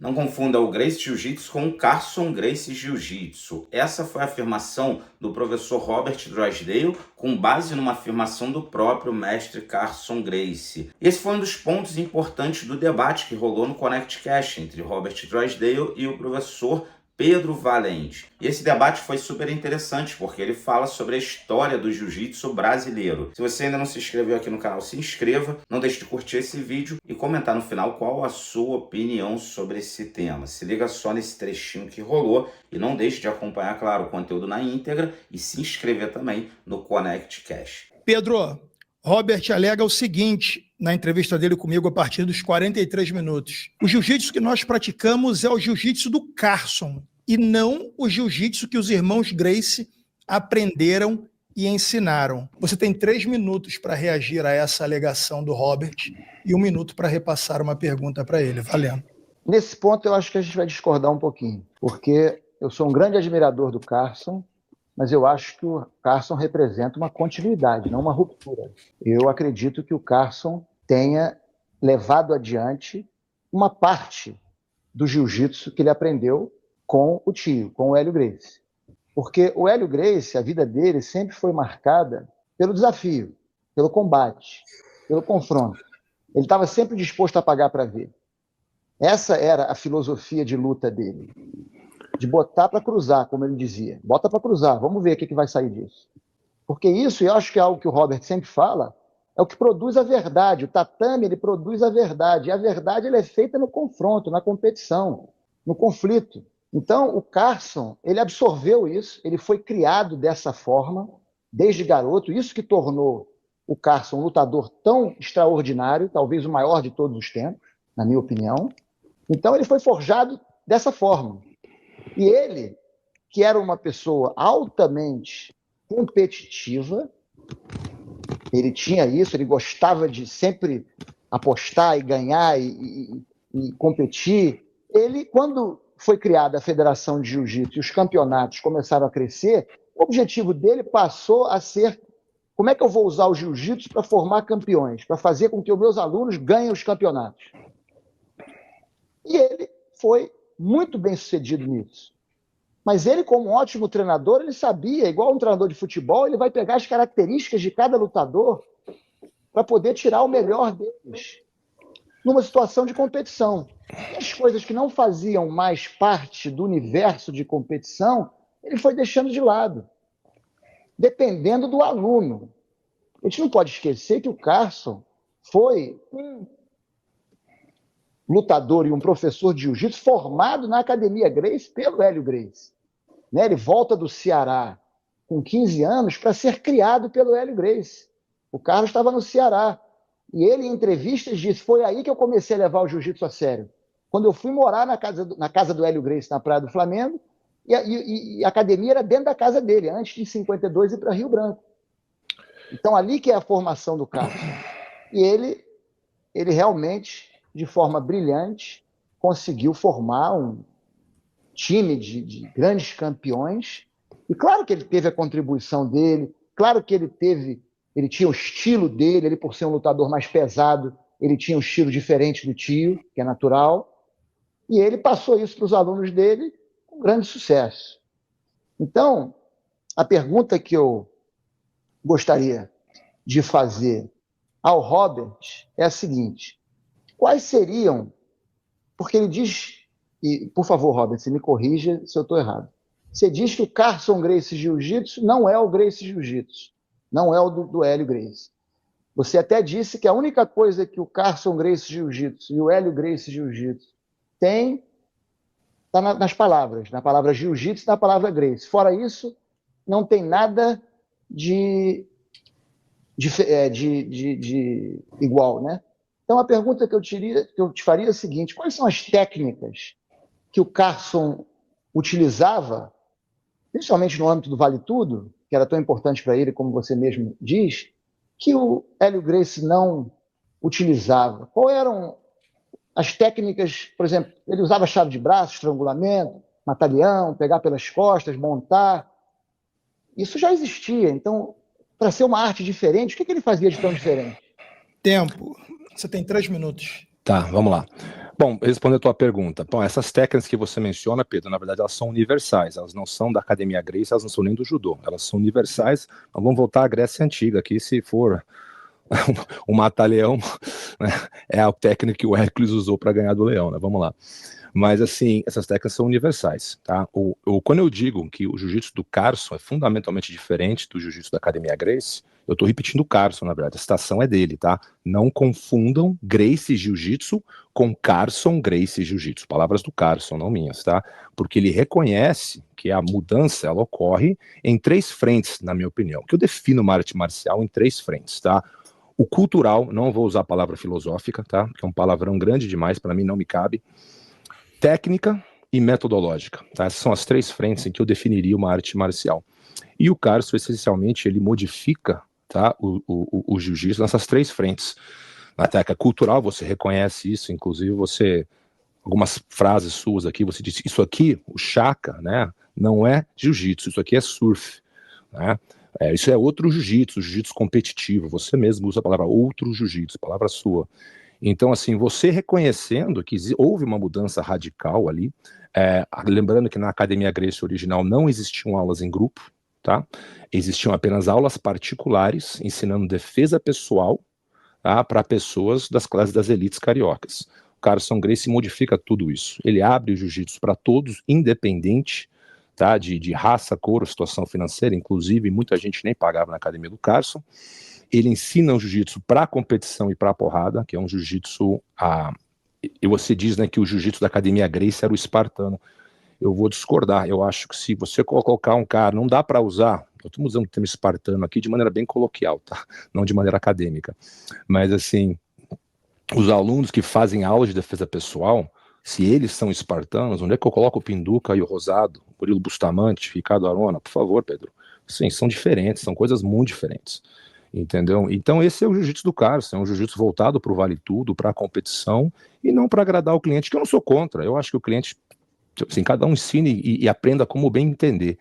Não confunda o Gracie Jiu-Jitsu com o Carlson Gracie Jiu-Jitsu. Essa foi a afirmação do professor Robert Drysdale, com base numa afirmação do próprio mestre Carlson Gracie. Esse foi um dos pontos importantes do debate que rolou no Connect Cash entre Robert Drysdale e o professor Pedro Valente. E esse debate foi super interessante, porque ele fala sobre a história do jiu-jitsu brasileiro. Se você ainda não se inscreveu aqui no canal, se inscreva, não deixe de curtir esse vídeo e comentar no final qual a sua opinião sobre esse tema. Se liga só nesse trechinho que rolou e não deixe de acompanhar, claro, o conteúdo na íntegra e se inscrever também no Connect Cash. Pedro, Robert alega o seguinte na entrevista dele comigo a partir dos 43 minutos. O jiu-jitsu que nós praticamos é o jiu-jitsu do Carlson e não o jiu-jitsu que os irmãos Gracie aprenderam e ensinaram. Você tem 3 minutos para reagir a essa alegação do Robert e 1 minuto para repassar uma pergunta para ele. Valendo. Nesse ponto eu acho que a gente vai discordar um pouquinho, porque eu sou um grande admirador do Carlson, mas eu acho que o Carlson representa uma continuidade, não uma ruptura. Eu acredito que o Carlson tenha levado adiante uma parte do jiu-jitsu que ele aprendeu com o tio, com o Hélio Gracie. Porque o Hélio Gracie, a vida dele sempre foi marcada pelo desafio, pelo combate, pelo confronto. Ele estava sempre disposto a pagar para ver. Essa era a filosofia de luta dele. De botar para cruzar, como ele dizia. Bota para cruzar, vamos ver o que vai sair disso. Porque isso, e eu acho que é algo que o Robert sempre fala, é o que produz a verdade. O tatame, ele produz a verdade. E a verdade ela é feita no confronto, na competição, no conflito. Então, o Carlson, ele absorveu isso, ele foi criado dessa forma, desde garoto. Isso que tornou o Carlson um lutador tão extraordinário, talvez o maior de todos os tempos, na minha opinião. Então, ele foi forjado dessa forma. E ele, que era uma pessoa altamente competitiva, ele tinha isso, ele gostava de sempre apostar e ganhar e competir. Ele, quando foi criada a Federação de Jiu-Jitsu e os campeonatos começaram a crescer, o objetivo dele passou a ser: como é que eu vou usar o jiu-jitsu para formar campeões, para fazer com que os meus alunos ganhem os campeonatos? E ele foi muito bem sucedido nisso. Mas ele, como um ótimo treinador, ele sabia, igual um treinador de futebol, ele vai pegar as características de cada lutador para poder tirar o melhor deles numa situação de competição. E as coisas que não faziam mais parte do universo de competição, ele foi deixando de lado, dependendo do aluno. A gente não pode esquecer que o Carlson foi um lutador e um professor de jiu-jitsu formado na Academia Gracie pelo Hélio Gracie. Né? Ele volta do Ceará com 15 anos para ser criado pelo Hélio Gracie. O Carlos estava no Ceará. E ele, em entrevistas, disse: foi aí que eu comecei a levar o jiu-jitsu a sério. Quando eu fui morar na casa do Hélio Gracie, na Praia do Flamengo, e a academia era dentro da casa dele, antes de em 52 ir para Rio Branco. Então, ali que é a formação do Carlos. E ele realmente, de forma brilhante, conseguiu formar um time de grandes campeões. E claro que ele teve a contribuição dele, claro que ele tinha o estilo dele, ele, por ser um lutador mais pesado, ele tinha um estilo diferente do tio, que é natural, e ele passou isso para os alunos dele com grande sucesso. Então, a pergunta que eu gostaria de fazer ao Robert é a seguinte: quais seriam, porque ele diz, e por favor, Robert, você me corrija se eu estou errado, você diz que o Carlson Gracie Jiu-Jitsu não é o Gracie Jiu-Jitsu, não é o do Hélio Gracie. Você até disse que a única coisa que o Carlson Gracie Jiu-Jitsu e o Hélio Gracie Jiu-Jitsu tem está nas palavras, na palavra Jiu-Jitsu e na palavra Gracie. Fora isso, não tem nada de igual, né? Então, a pergunta que eu te faria é a seguinte: quais são as técnicas que o Carlson utilizava, principalmente no âmbito do Vale Tudo, que era tão importante para ele, como você mesmo diz, que o Hélio Gracie não utilizava? Quais eram as técnicas? Por exemplo, ele usava chave de braço, estrangulamento, mata-leão, pegar pelas costas, montar. Isso já existia. Então, para ser uma arte diferente, o que ele fazia de tão diferente? Tempo. Você tem 3 minutos. Tá, vamos lá. Bom, respondendo a tua pergunta, bom, essas técnicas que você menciona, Pedro, na verdade elas são universais, elas não são da Academia Gracie, elas não são nem do judô, elas são universais. Mas vamos voltar à Grécia Antiga aqui, se for o mata-leão, né, é a técnica que o Hércules usou para ganhar do leão, né? Vamos lá. Mas, assim, essas técnicas são universais, tá? Quando eu digo que o jiu-jitsu do Carson é fundamentalmente diferente do jiu-jitsu da Academia Gracie, eu tô repetindo o Carson, na verdade, a citação é dele, tá? Não confundam Gracie Jiu-Jitsu com Carson Gracie Jiu-Jitsu, palavras do Carson, não minhas, tá? Porque ele reconhece que a mudança, ela ocorre em 3 frentes, na minha opinião, que eu defino uma arte marcial em 3 frentes, tá? O cultural, não vou usar a palavra filosófica, tá? Que é um palavrão grande demais, para mim não me cabe. Técnica e metodológica, tá? Essas são as 3 frentes em que eu definiria uma arte marcial. E o Carson, essencialmente, ele modifica, tá, o jiu-jitsu nessas 3 frentes. Na técnica cultural, você reconhece isso, inclusive você, algumas frases suas aqui, você disse, isso aqui, o shaka, né, não é jiu-jitsu, isso aqui é surf, né? Isso é outro jiu-jitsu competitivo, você mesmo usa a palavra outro jiu-jitsu, palavra sua. Então, assim, você reconhecendo que houve uma mudança radical ali, lembrando que na Academia Gracie original não existiam aulas em grupo, tá? Existiam apenas aulas particulares, ensinando defesa pessoal, tá? Para pessoas das classes das elites cariocas. O Carson Gracie modifica tudo isso. Ele abre o jiu-jitsu para todos, independente, tá? De raça, cor, situação financeira, inclusive muita gente nem pagava na academia do Carson. Ele ensina o jiu-jitsu para competição e para porrada, que é um jiu-jitsu. E você diz, né, que o jiu-jitsu da Academia Gracie era o espartano. Eu vou discordar. Eu acho que se você colocar um cara, não dá para usar. Eu estou usando o termo espartano aqui de maneira bem coloquial, tá? Não de maneira acadêmica. Mas, assim, os alunos que fazem aula de defesa pessoal, se eles são espartanos, onde é que eu coloco o Pinduca e o Rosado, o Murilo Bustamante, Ricardo Arona? Por favor, Pedro. Sim, são diferentes, são coisas muito diferentes. Entendeu? Então esse é o jiu-jitsu do Carson, é um jiu-jitsu voltado para o vale tudo, para a competição, e não para agradar o cliente, que eu não sou contra. Eu acho que o cliente, assim, cada um ensine e aprenda como bem entender.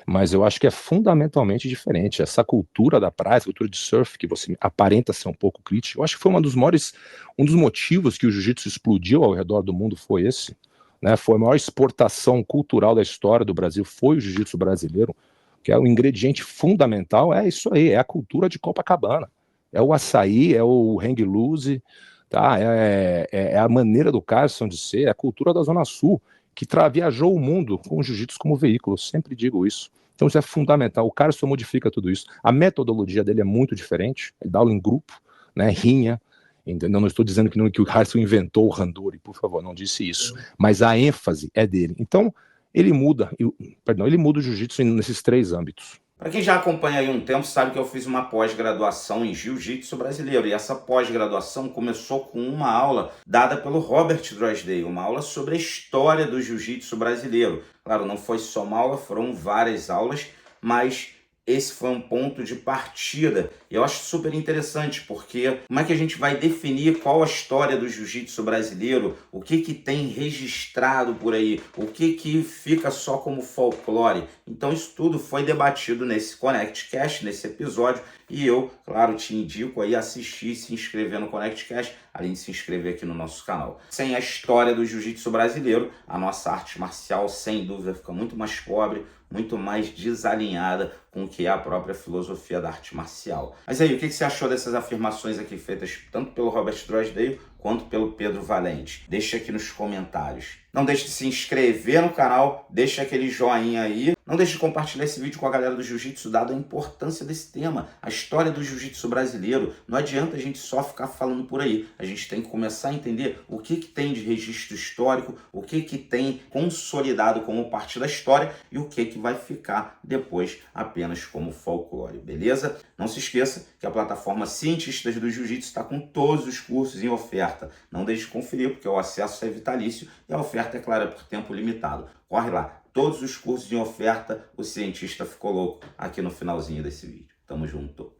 Mas eu acho que é fundamentalmente diferente. Essa cultura da praia, essa cultura de surf, que você aparenta ser um pouco crítico, eu acho que foi um dos motivos que o jiu-jitsu explodiu ao redor do mundo foi esse. Né? Foi a maior exportação cultural da história do Brasil, foi o jiu-jitsu brasileiro, que é o ingrediente fundamental, é isso aí, é a cultura de Copacabana. É o açaí, é o hang loose, tá? É a maneira do Carson de ser, é a cultura da Zona Sul, que viajou o mundo com o jiu-jitsu como veículo, eu sempre digo isso. Então isso é fundamental, o Carson modifica tudo isso. A metodologia dele é muito diferente, ele dá aula em grupo, né, rinha, entendeu? Não estou dizendo que o Carson inventou o Randori, por favor, não disse isso, mas a ênfase é dele. Então ele muda o jiu-jitsu nesses 3 âmbitos. Para quem já acompanha aí um tempo, sabe que eu fiz uma pós-graduação em Jiu-Jitsu brasileiro. E essa pós-graduação começou com uma aula dada pelo Robert Drysdale, uma aula sobre a história do Jiu-Jitsu brasileiro. Claro, não foi só uma aula, foram várias aulas, mas esse foi um ponto de partida. E eu acho super interessante, porque como é que a gente vai definir qual a história do jiu-jitsu brasileiro, o que tem registrado por aí, o que fica só como folclore. Então isso tudo foi debatido nesse ConnectCast, nesse episódio, e eu, claro, te indico aí assistir, se inscrever no ConnectCast, além de se inscrever aqui no nosso canal. Sem a história do jiu-jitsu brasileiro, a nossa arte marcial, sem dúvida, fica muito mais pobre, muito mais desalinhada com o que é a própria filosofia da arte marcial. Mas aí, o que você achou dessas afirmações aqui feitas tanto pelo Robert Drysdale quanto pelo Pedro Valente? Deixa aqui nos comentários. Não deixe de se inscrever no canal, deixa aquele joinha aí. Não deixe de compartilhar esse vídeo com a galera do Jiu-Jitsu, dado a importância desse tema, a história do Jiu-Jitsu brasileiro. Não adianta a gente só ficar falando por aí. A gente tem que começar a entender o que tem de registro histórico, o que tem consolidado como parte da história e o que vai ficar depois apenas como folclore, beleza? Não se esqueça que a plataforma Cientistas do Jiu-Jitsu está com todos os cursos em oferta. Não deixe de conferir, porque o acesso é vitalício e a oferta, é claro, é por tempo limitado. Corre lá. Todos os cursos em oferta, o cientista ficou louco aqui no finalzinho desse vídeo. Tamo junto.